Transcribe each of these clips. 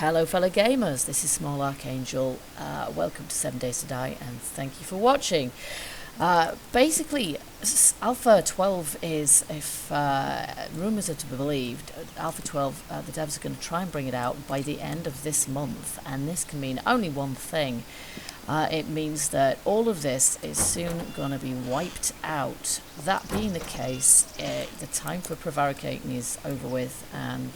Hello fellow gamers, this is Small Archangel. Welcome to 7 Days to Die and thank you for watching. Basically, Alpha 12 is, if rumours are to be believed, Alpha 12, the devs are going to try and bring it out by the end of this month, and this can mean only one thing. It means that all of this is soon going to be wiped out. That being the case, the time for prevaricating is over with, and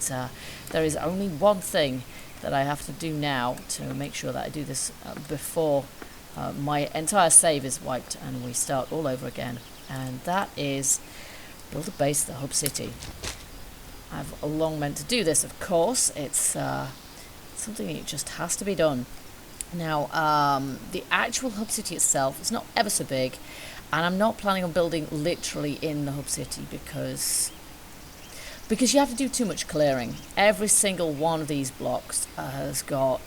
there is only one thing that I have to do now to make sure that I do this before my entire save is wiped and we start all over again, and that is build a base at the hub city. I've long meant to do this, of course. It's something that just has to be done. Now, the actual hub city itself is not ever so big, and I'm not planning on building literally in the hub city because you have to do too much clearing. Every single one of these blocks has got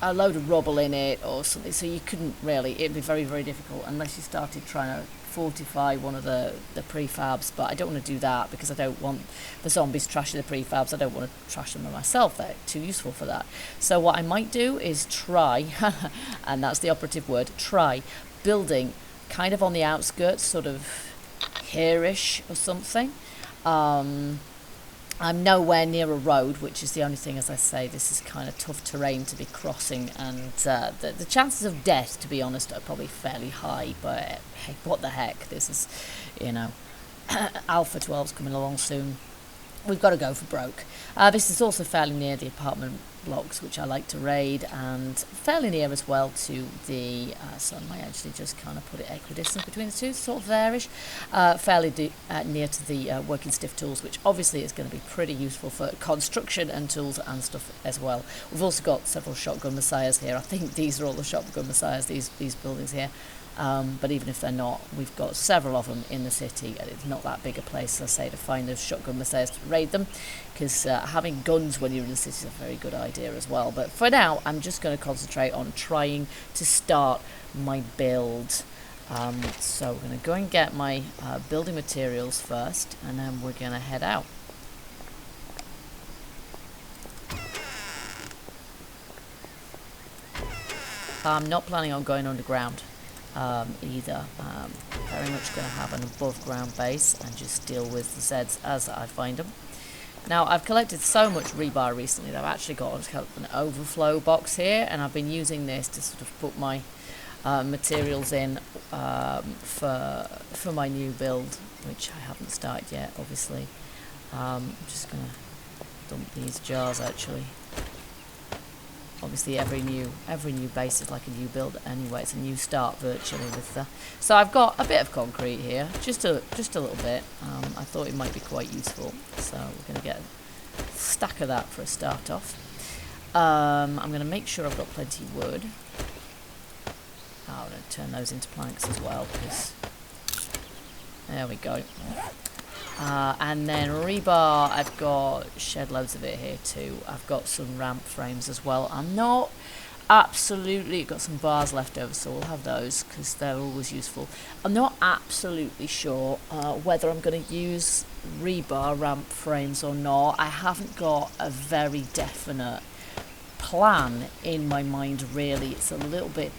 a load of rubble in it or something, so you couldn't really, it'd be very, very difficult unless you started trying to fortify one of the prefabs, but I don't want to do that because I don't want the zombies trashing the prefabs. I don't want to trash them myself, they're too useful for that. So what I might do is try, and that's the operative word, try building kind of on the outskirts, sort of here-ish or something. I'm nowhere near a road, which is the only thing, as I say, this is kind of tough terrain to be crossing, and the chances of death, to be honest, are probably fairly high, but hey, what the heck, this is, you know, Alpha 12's coming along soon. We've got to go for broke. This is also fairly near the apartment blocks, which I like to raid, and fairly near as well to the, so I might actually just kind of put it equidistant between the two, sort of there-ish, fairly near to the working stiff tools, which obviously is going to be pretty useful for construction and tools and stuff as well. We've also got several shotgun messiahs here. I think these are all the shotgun messiahs, these buildings here. But even if they're not, we've got several of them in the city, and it's not that big a place, as I say, to find those shotgun messiahs to raid them, because having guns when you're in the city is a very good idea as well. But for now, I'm just going to concentrate on trying to start my build. So we're going to go and get my building materials first, and then we're going to head out. I'm not planning on going underground. Either. Very much going to have an above ground base and just deal with the Zeds as I find them. Now, I've collected so much rebar recently that I've actually got an overflow box here, and I've been using this to sort of put my materials in for my new build, which I haven't started yet, obviously. I'm just going to dump these jars actually. Obviously, every new base is like a new build anyway. It's a new start virtually with the. So I've got a bit of concrete here, just a little bit. I thought it might be quite useful, so we're going to get a stack of that for a start off. I'm going to make sure I've got plenty of wood. I'm going to turn those into planks as well, because there we go. And then rebar, I've got shed loads of it here too. I've got some ramp frames as well. I'm not absolutely, got some bars left over, so we'll have those because they're always useful. I'm not absolutely sure whether I'm going to use rebar ramp frames or not. I haven't got a very definite plan in my mind really. It's a little bit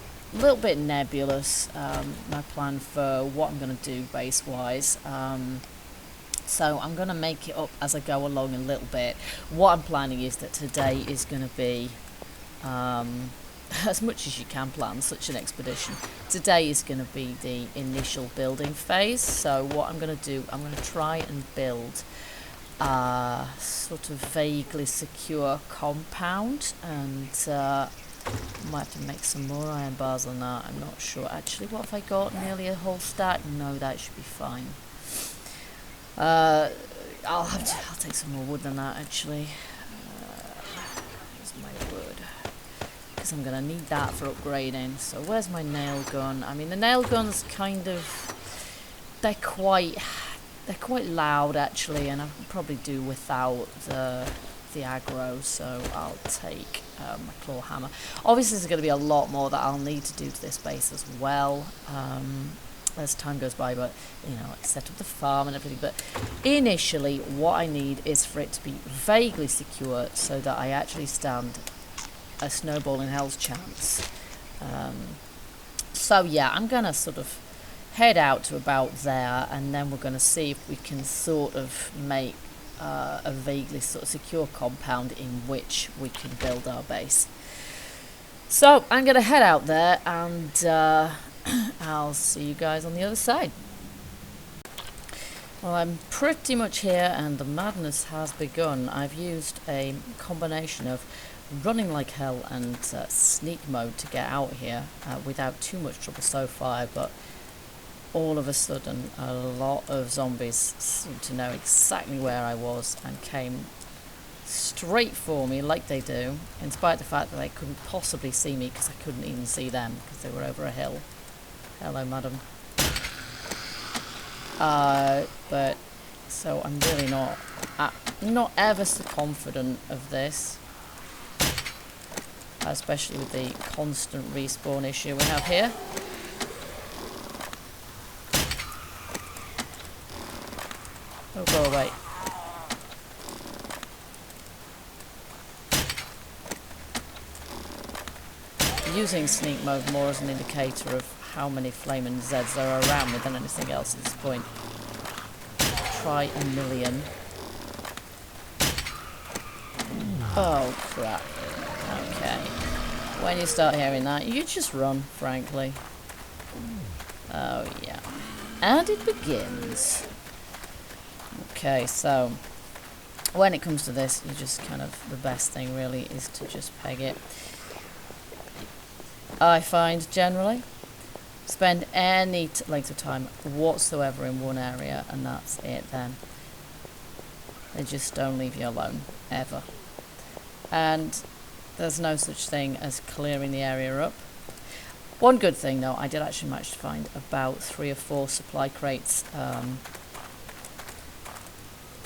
nebulous, my plan for what I'm going to do base wise. So I'm going to make it up as I go along a little bit. What I'm planning is that today is going to be, as much as you can plan such an expedition, today is going to be the initial building phase. So what I'm going to do, I'm going to try and build a sort of vaguely secure compound, and I might have to make some more iron bars on that, I'm not sure. Actually, what have I got? Nearly a whole stack? No, that should be fine. I'll take some more wood than that actually. Where's my wood? Because I'm gonna need that for upgrading. So where's my nail gun? I mean, the nail guns kind of, they're quite loud actually, and I can probably do without the aggro. So I'll take my claw hammer. Obviously, there's going to be a lot more that I'll need to do to this base as well. As time goes by, but you know, I set up the farm and everything. But initially, what I need is for it to be vaguely secure, so that I actually stand a snowball in hell's chance. So yeah, I'm gonna sort of head out to about there, and then we're gonna see if we can sort of make a vaguely sort of secure compound in which we can build our base. So I'm gonna head out there, and I'll see you guys on the other side. Well, I'm pretty much here, and the madness has begun. I've used a combination of running like hell and sneak mode to get out here without too much trouble so far, but all of a sudden a lot of zombies seemed to know exactly where I was and came straight for me like they do, in spite of the fact that they couldn't possibly see me because I couldn't even see them because they were over a hill. Hello, madam. But so I'm really not ever so confident of this, especially with the constant respawn issue we have here. Oh, go away. Using sneak mode more as an indicator of how many flaming Zeds there are around me than anything else at this point. Try a million. Oh crap. Okay. When you start hearing that, you just run, frankly. Oh yeah. And it begins. Okay, so when it comes to this, you just kind of, the best thing really is to just peg it. I find generally spend any length of time whatsoever in one area, and that's it then. They just don't leave you alone, ever. And there's no such thing as clearing the area up. One good thing though, I did actually manage to find about 3 or 4 supply crates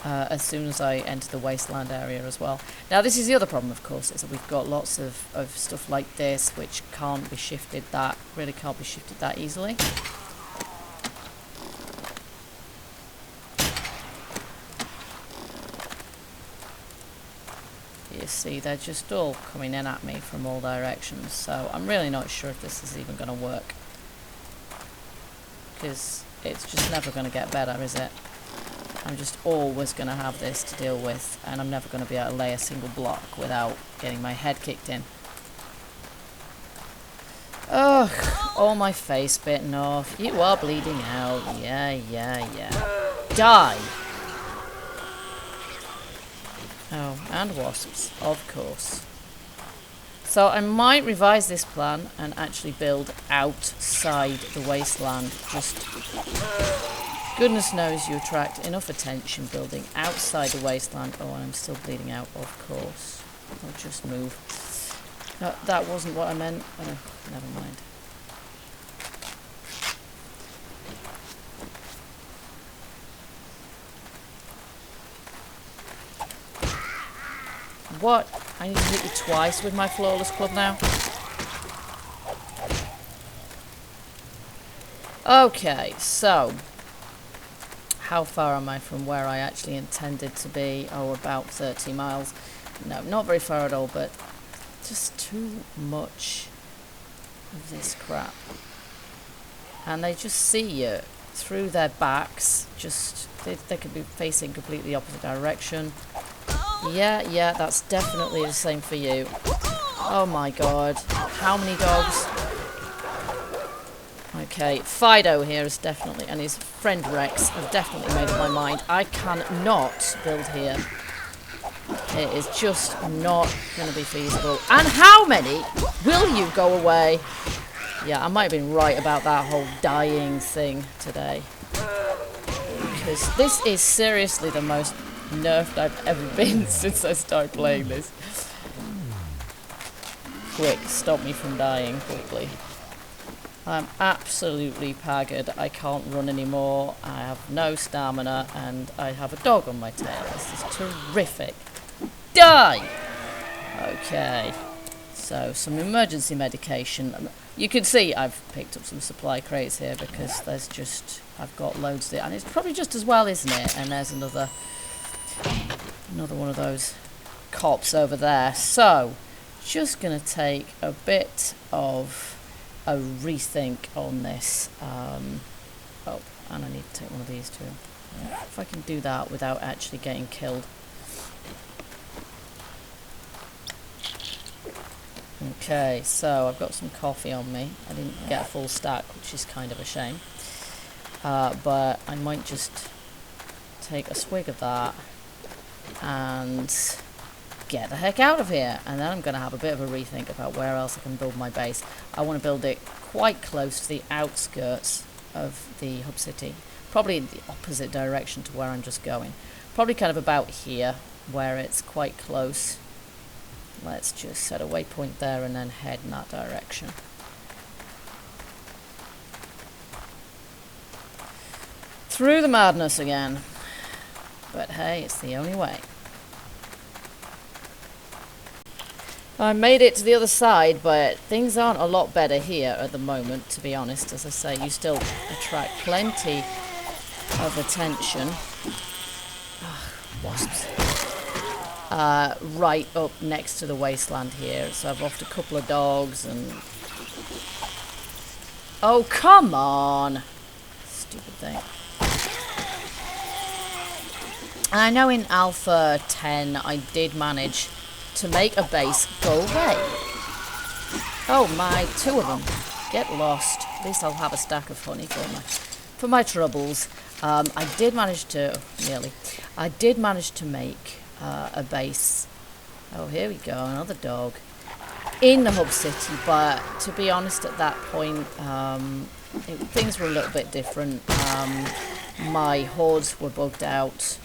as soon as I enter the wasteland area as well. Now this is the other problem, of course, is that we've got lots of stuff like this which can't be shifted that easily. You see, they're just all coming in at me from all directions, so I'm really not sure if this is even going to work, because it's just never going to get better, is it? I'm just always going to have this to deal with, and I'm never going to be able to lay a single block without getting my head kicked in. Ugh, all my face bitten off. You are bleeding out. Yeah. Die! Oh, and wasps, of course. So I might revise this plan and actually build outside the wasteland. Just goodness knows you attract enough attention building outside the wasteland. Oh, and I'm still bleeding out, of course. I'll just move. No, that wasn't what I meant. Oh, never mind. What? I need to hit you twice with my flawless club now? Okay, so how far am I from where I actually intended to be? Oh, about 30 miles. No, not very far at all, but just too much of this crap. And they just see you through their backs. Just they could be facing completely opposite direction. Yeah, that's definitely the same for you. Oh my god. How many dogs? Okay, Fido here is definitely, and his friend Rex have definitely made up my mind. I cannot build here. It is just not going to be feasible. And how many will you go away? Yeah, I might have been right about that whole dying thing today. Because this is seriously the most nerfed I've ever been since I started playing this. Quick, stop me from dying quickly. I'm absolutely paggered. I can't run anymore. I have no stamina, and I have a dog on my tail. This is terrific. Die! Okay. So, some emergency medication. You can see I've picked up some supply crates here because there's just, I've got loads of it. And it's probably just as well, isn't it? And there's another one of those cops over there. So, just going to take a bit of a rethink on this. Oh, and I need to take one of these too. If I can do that without actually getting killed. Okay, so I've got some coffee on me. I didn't get a full stack, which is kind of a shame. But I might just take a swig of that and get the heck out of here. And then I'm going to have a bit of a rethink about where else I can build my base. I want to build it quite close to the outskirts of the hub city. Probably in the opposite direction to where I'm just going. Probably kind of about here, where it's quite close. Let's just set a waypoint there and then head in that direction. Through the madness again. But hey, it's the only way. I made it to the other side, but things aren't a lot better here at the moment, to be honest. As I say, you still attract plenty of attention. Wasps. Right up next to the wasteland here. So I've offed a couple of dogs and... Oh, come on! Stupid thing. And I know in Alpha 10 I did manage to make a base go away. Oh my, 2 of them. Get lost. At least I'll have a stack of honey for my troubles. I did manage to... Nearly. I did manage to make... a base. Oh, here we go, another dog in the hub city. But to be honest, at that point, things were a little bit different. My hordes were bugged out,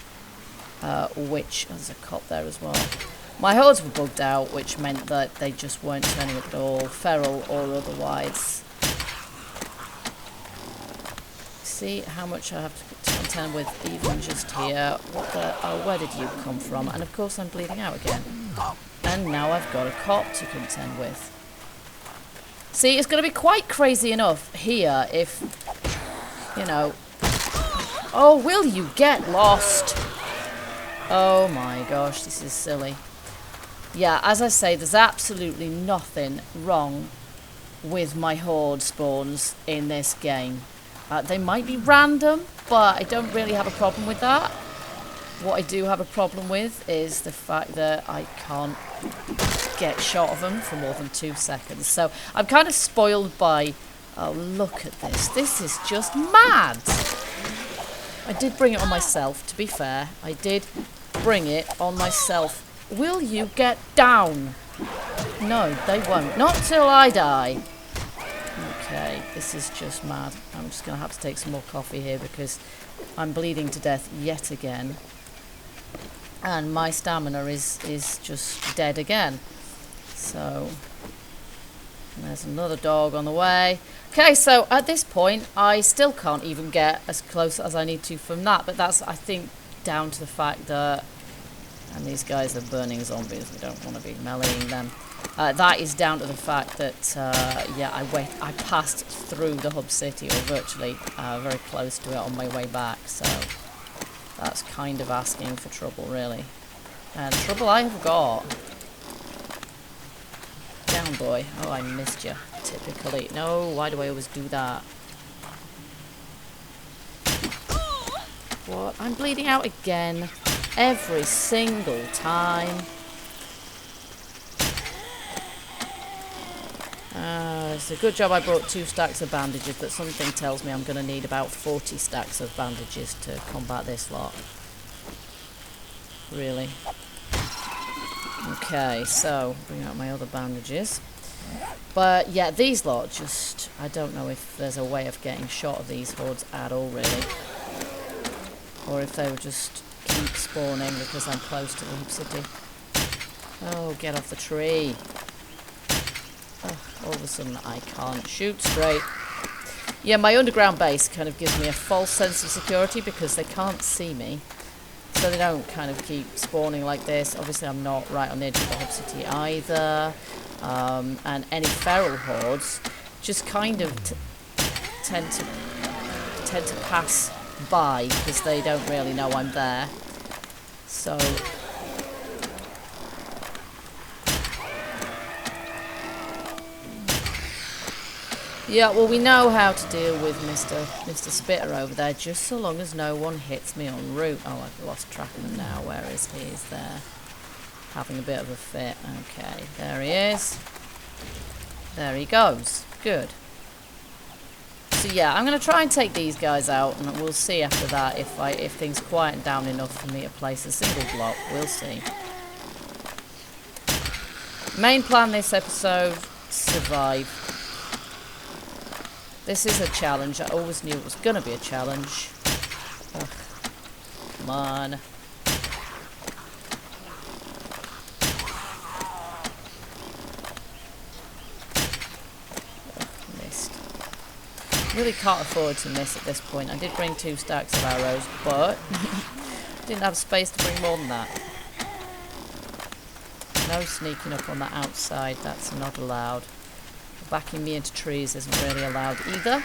which there's a cop there as well. My hordes were bugged out, which meant that they just weren't turning up at all, feral or otherwise. See how much I have to contend with even just here. What the... Oh, where did you come from? And of course I'm bleeding out again. And now I've got a cop to contend with. See, it's going to be quite crazy enough here if, you know... Oh, will you get lost? Oh my gosh, this is silly. Yeah, as I say, there's absolutely nothing wrong with my horde spawns in this game. They might be random, but I don't really have a problem with that. What I do have a problem with is the fact that I can't get shot of them for more than 2 seconds. So I'm kind of spoiled by... Oh, look at this. This is just mad. I did bring it on myself, to be fair. I did bring it on myself. Will you get down? No, they won't. Not till I die. Okay, this is just mad. I'm just going to have to take some more coffee here because I'm bleeding to death yet again. And my stamina is just dead again. So, there's another dog on the way. Okay, so at this point, I still can't even get as close as I need to from that. But that's, I think, down to the fact that... And these guys are burning zombies. We don't want to be meleeing them. That is down to the fact that, yeah, I passed through the hub city, or virtually very close to it on my way back, so that's kind of asking for trouble, really. And trouble I have got. Down, boy. Oh, I missed you, typically. No, why do I always do that? What? I'm bleeding out again. Every single time. It's a good job I brought 2 stacks of bandages, but something tells me I'm going to need about 40 stacks of bandages to combat this lot. Really. Okay, so bring out my other bandages. But yeah, these lot just... I don't know if there's a way of getting shot of these hordes at all, really. Or if they would just keep spawning because I'm close to the hub city. Oh, get off the tree. Oh, all of a sudden I can't shoot straight. Yeah, my underground base kind of gives me a false sense of security because they can't see me. So they don't kind of keep spawning like this. Obviously I'm not right on the edge of the hub city either. And any feral hordes just kind of tend to pass by because they don't really know I'm there. So Yeah, well, we know how to deal with Mr. Spitter over there, just so long as no one hits me en route. Oh, I've lost track of him now. Where is he? He's there. Having a bit of a fit. Okay, there he is. There he goes. Good. So yeah, I'm going to try and take these guys out, and we'll see after that if things quieten down enough for me to place a single block. We'll see. Main plan this episode, survive. This is a challenge. I always knew it was going to be a challenge. Ugh. Come on. Ugh, missed. Really can't afford to miss at this point. I did bring 2 stacks of arrows, but didn't have space to bring more than that. No sneaking up on the outside. That's not allowed. Backing me into trees isn't really allowed either.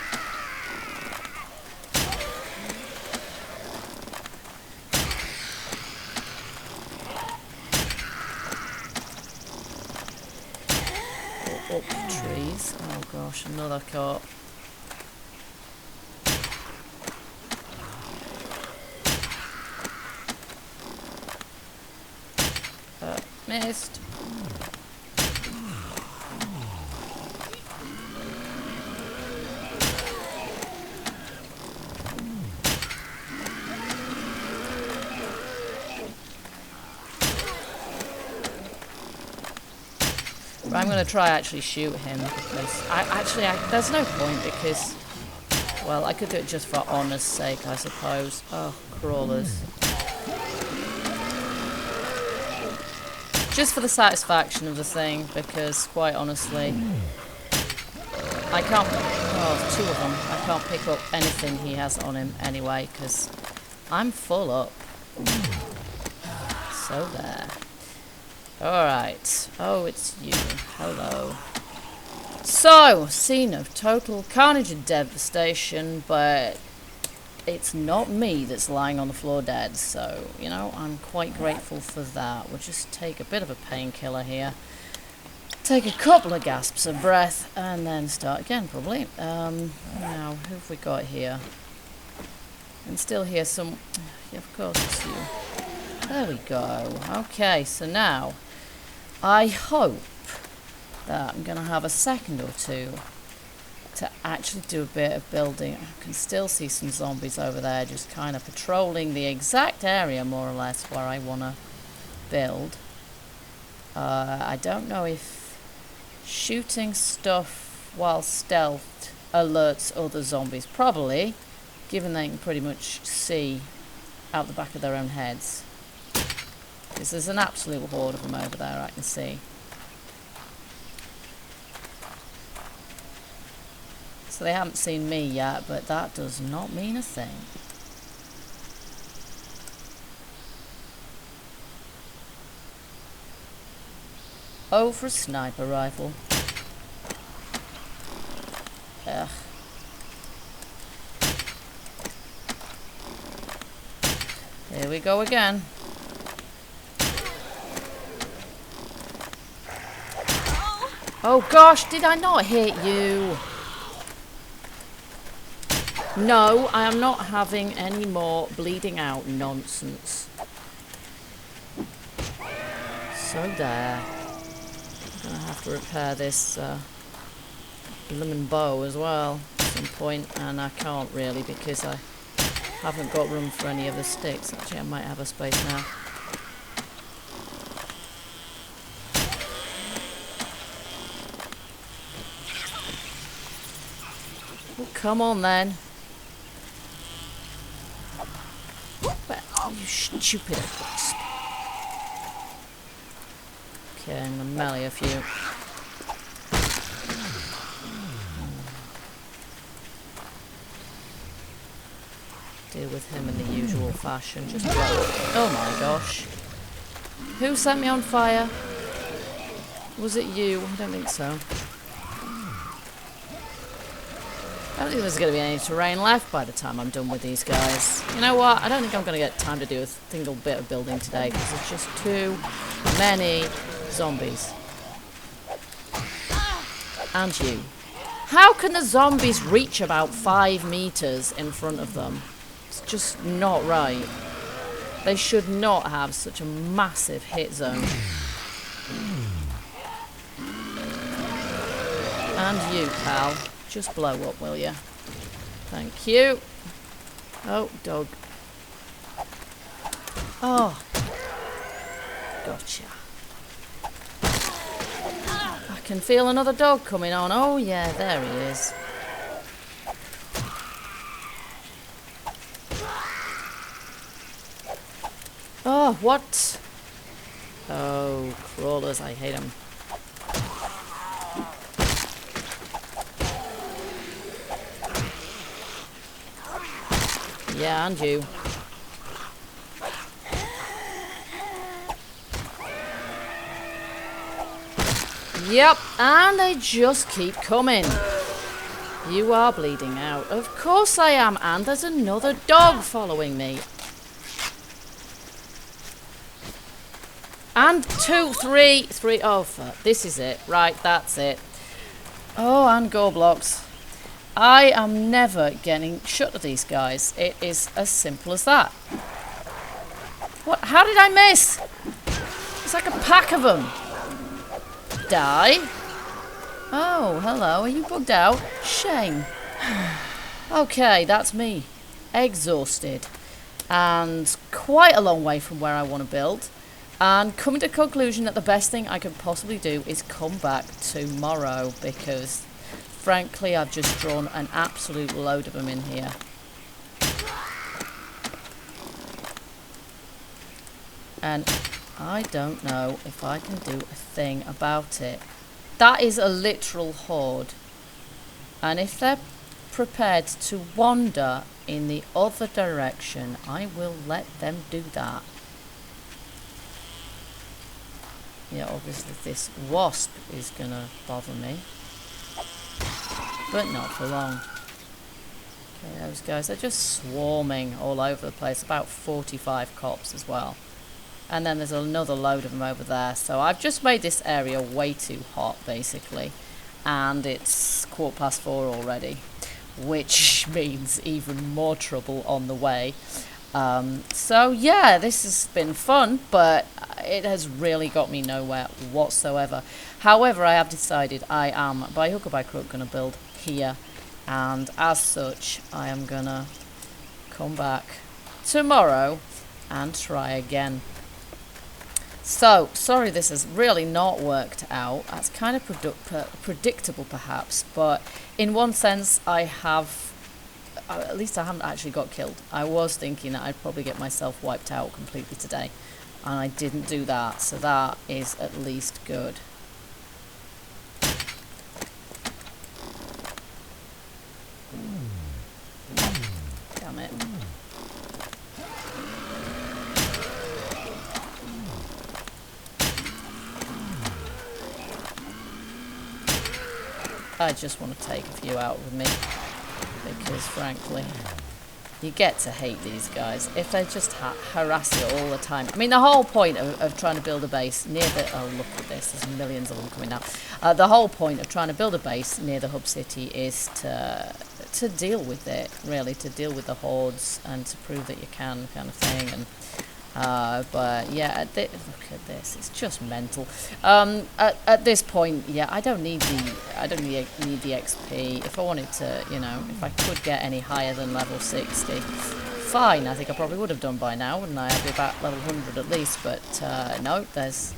Up trees. Oh gosh, another caught. Missed. I'm going to try actually shoot him because there's no point because, well, I could do it just for honour's sake, I suppose. Oh, crawlers. Just for the satisfaction of the thing, because quite honestly, I can't. Oh, there's 2 of them. I can't pick up anything he has on him anyway because I'm full up. So there. Alright. Oh, it's you. Hello. So, scene of total carnage and devastation, but it's not me that's lying on the floor dead, so, you know, I'm quite grateful for that. We'll just take a bit of a painkiller here. Take a couple of gasps of breath, and then start again, probably. Now, who have we got here? And still hear some... Yeah, of course it's you. There we go. Okay, so now... I hope that I'm going to have a second or 2 to actually do a bit of building. I can still see some zombies over there just kind of patrolling the exact area more or less where I want to build. I don't know if shooting stuff while stealthed alerts other zombies. Probably, given they can pretty much see out the back of their own heads. Because there's an absolute horde of them over there, I can see. So they haven't seen me yet, but that does not mean a thing. Oh, for a sniper rifle. Ugh. Here we go again. Oh gosh, did I not hit you? No, I am not having any more bleeding out nonsense. So there. I'm going to have to repair this lemon bow as well at some point, and I can't really because I haven't got room for any of the sticks. Actually, I might have a space now. Oh, come on then. Oh, you stupid wasp. Okay, I'm going to melee a few. Deal with him in the usual fashion. Just blow. Oh my gosh. Who set me on fire? Was it you? I don't think so. I don't think there's going to be any terrain left by the time I'm done with these guys. You know what? I don't think I'm going to get time to do a single bit of building today because there's just too many zombies. And you. How can the zombies reach about 5 meters in front of them? It's just not right. They should not have such a massive hit zone. And you, pal. Just blow up, will you? Thank you. Oh, dog. Oh. Gotcha. I can feel another dog coming on. Oh, yeah, there he is. Oh, what? Oh, crawlers, I hate them. Yeah, and you. Yep, and they just keep coming. You are bleeding out. Of course I am, and there's another dog following me. And 2, 3. Oh, fuck. This is it. Right, that's it. Oh, and go blocks. I am never getting shut of these guys. It is as simple as that. What? How did I miss? It's like a pack of them. Die. Oh, hello. Are you bugged out? Shame. Okay, that's me. Exhausted. And quite a long way from where I want to build. And coming to the conclusion that the best thing I could possibly do is come back tomorrow, because frankly I've just drawn an absolute load of them in here. And I don't know if I can do a thing about it. That is a literal horde. And if they're prepared to wander in the other direction, I will let them do that. Yeah, obviously this wasp is gonna bother me. But not for long. Okay, those guys are just swarming all over the place. About 45 cops as well. And then there's another load of them over there. So I've just made this area way too hot, basically. And it's 4:15 already. Which means even more trouble on the way. So yeah, this has been fun, but it has really got me nowhere whatsoever. However, I have decided I am, by hook or by crook, going to build here. And as such, I am going to come back tomorrow and try again. So, sorry this has really not worked out. That's kind of predictable perhaps, but in one sense I have, at least I haven't actually got killed. I was thinking that I'd probably get myself wiped out completely today, and I didn't do that, so that is at least good. Damn it. I just want to take a few out with me, because frankly, you get to hate these guys if they just harass you all the time. I mean, the whole point of trying to build a base near the... Oh, look at this, there's millions of them coming now. The whole point of trying to build a base near the hub city is to deal with it, really, to deal with the hordes and to prove that you can, kind of thing. And but yeah, look at this, it's just mental. At this point, yeah, I don't need the XP. If I wanted to, you know, if I could get any higher than level 60, fine. I think I probably would have done by now, wouldn't I? I'd be about level 100 at least, but no, there's...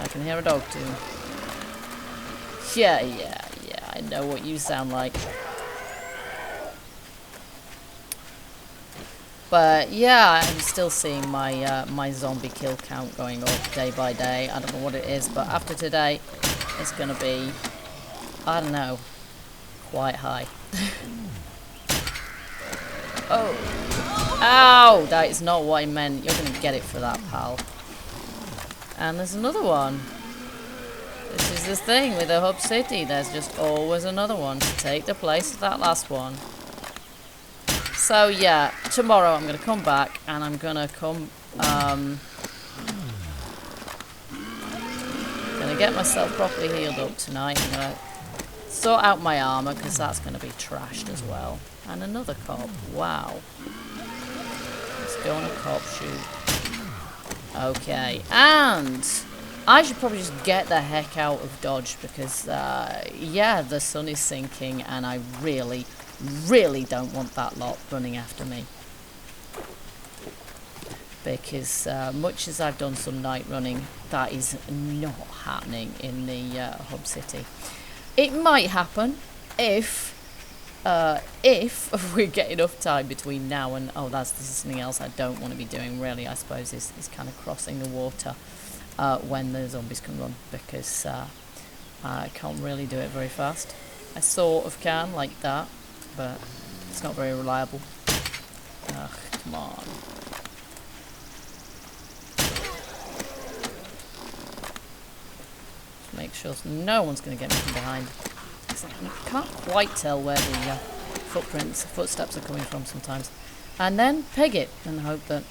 I can hear a dog too. Yeah, I know what you sound like. But yeah, I'm still seeing my my zombie kill count going up day by day. I don't know what it is, but after today, it's gonna be, I don't know, quite high. Oh, ow! That is not what I meant. You're gonna get it for that, pal. And there's another one. This is the thing with the hub city. There's just always another one to take the place of that last one. So yeah, tomorrow I'm going to come back and I'm going to come get myself properly healed up tonight. I'm going to sort out my armour, because that's going to be trashed as well. And another cop. Wow. Let's go on a cop shoot. Okay. And I should probably just get the heck out of Dodge, because, yeah, the sun is sinking, and I really, really don't want that lot running after me. Because much as I've done some night running, that is not happening in the hub city. It might happen if we get enough time between now and... Oh, this is something else I don't want to be doing, really, I suppose, is kind of crossing the water when the zombies can run, because I can't really do it very fast. I sort of can, like that, but it's not very reliable. Ugh, come on. Make sure no one's going to get me from behind. I can't quite tell where the footsteps are coming from sometimes. And then peg it and hope that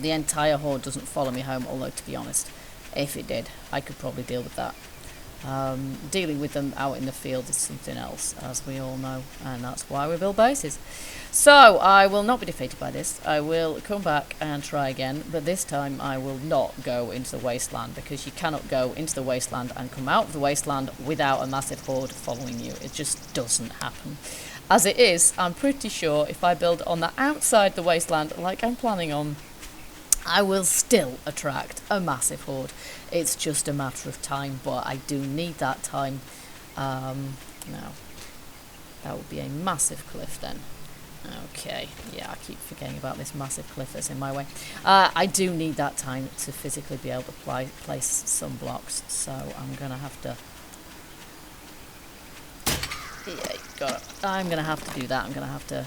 the entire horde doesn't follow me home, although to be honest, if it did, I could probably deal with that. Dealing with them out in the field is something else, as we all know, and that's why we build bases. So, I will not be defeated by this. I will come back and try again, but this time I will not go into the wasteland, because you cannot go into the wasteland and come out of the wasteland without a massive horde following you. It just doesn't happen. As it is, I'm pretty sure if I build on the outside the wasteland, like I'm planning on, I will still attract a massive horde. It's just a matter of time, but I do need that time. No, that would be a massive cliff then. Okay, yeah, I keep forgetting about this massive cliff that's in my way. I do need that time to physically be able to place some blocks, so I'm going to have to... Yeah, got it. I'm going to have to do that. I'm going to have to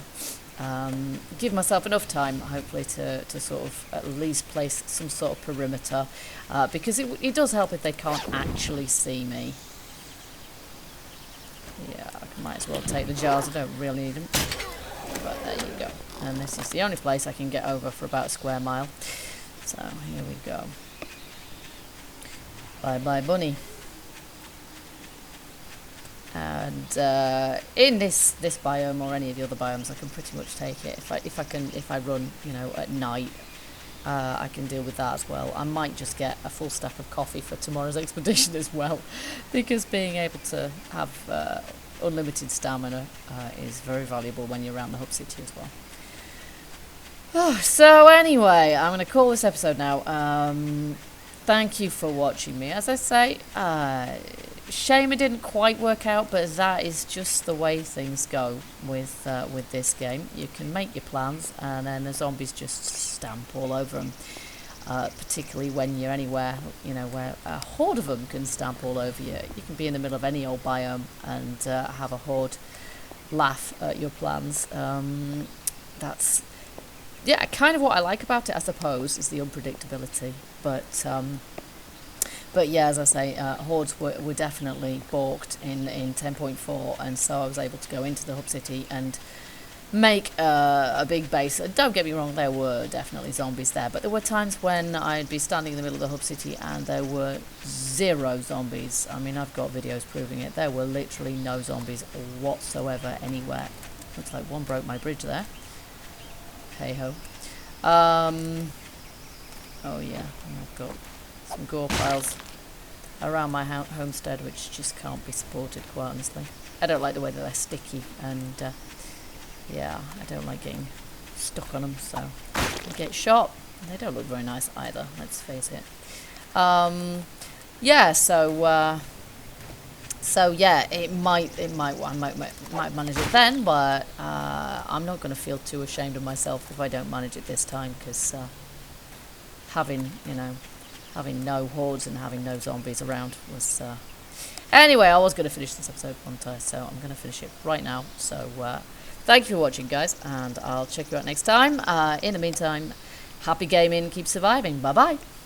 give myself enough time, hopefully, to sort of at least place some sort of perimeter, because it does help if they can't actually see me. Yeah, I might as well take the jars. I don't really need them. But there you go. And this is the only place I can get over for about a square mile. So here we go. Bye bye bunny. And in this biome or any of the other biomes, I can pretty much take it. If I run, you know, at night, I can deal with that as well. I might just get a full stack of coffee for tomorrow's expedition as well, because being able to have unlimited stamina is very valuable when you're around the hub city as well. So anyway, I'm going to call this episode now. Thank you for watching me. As I say, shame it didn't quite work out, but that is just the way things go with this game. You can make your plans, and then the zombies just stamp all over them. Particularly when you're anywhere, you know, where a horde of them can stamp all over you. You can be in the middle of any old biome and have a horde laugh at your plans. That's, yeah, kind of what I like about it, I suppose, is the unpredictability. But yeah, as I say, hordes were definitely balked in 10.4, and so I was able to go into the hub city and make a big base. Don't get me wrong, there were definitely zombies there, but there were times when I'd be standing in the middle of the hub city and there were 0 zombies. I mean, I've got videos proving it. There were literally no zombies whatsoever anywhere. Looks like one broke my bridge there. Hey ho. Oh yeah, I've got some gore piles around my homestead which just can't be supported, quite honestly. I don't like the way that they're sticky, and yeah, I don't like getting stuck on them, so I get shot. They don't look very nice either, let's face it. Yeah, so yeah, I might manage it then, but I'm not going to feel too ashamed of myself if I don't manage it this time, because having no hordes and having no zombies around was... Anyway, I was going to finish this episode, wasn't I? So I'm going to finish it right now. So thank you for watching, guys, and I'll check you out next time. In the meantime, happy gaming, keep surviving. Bye-bye.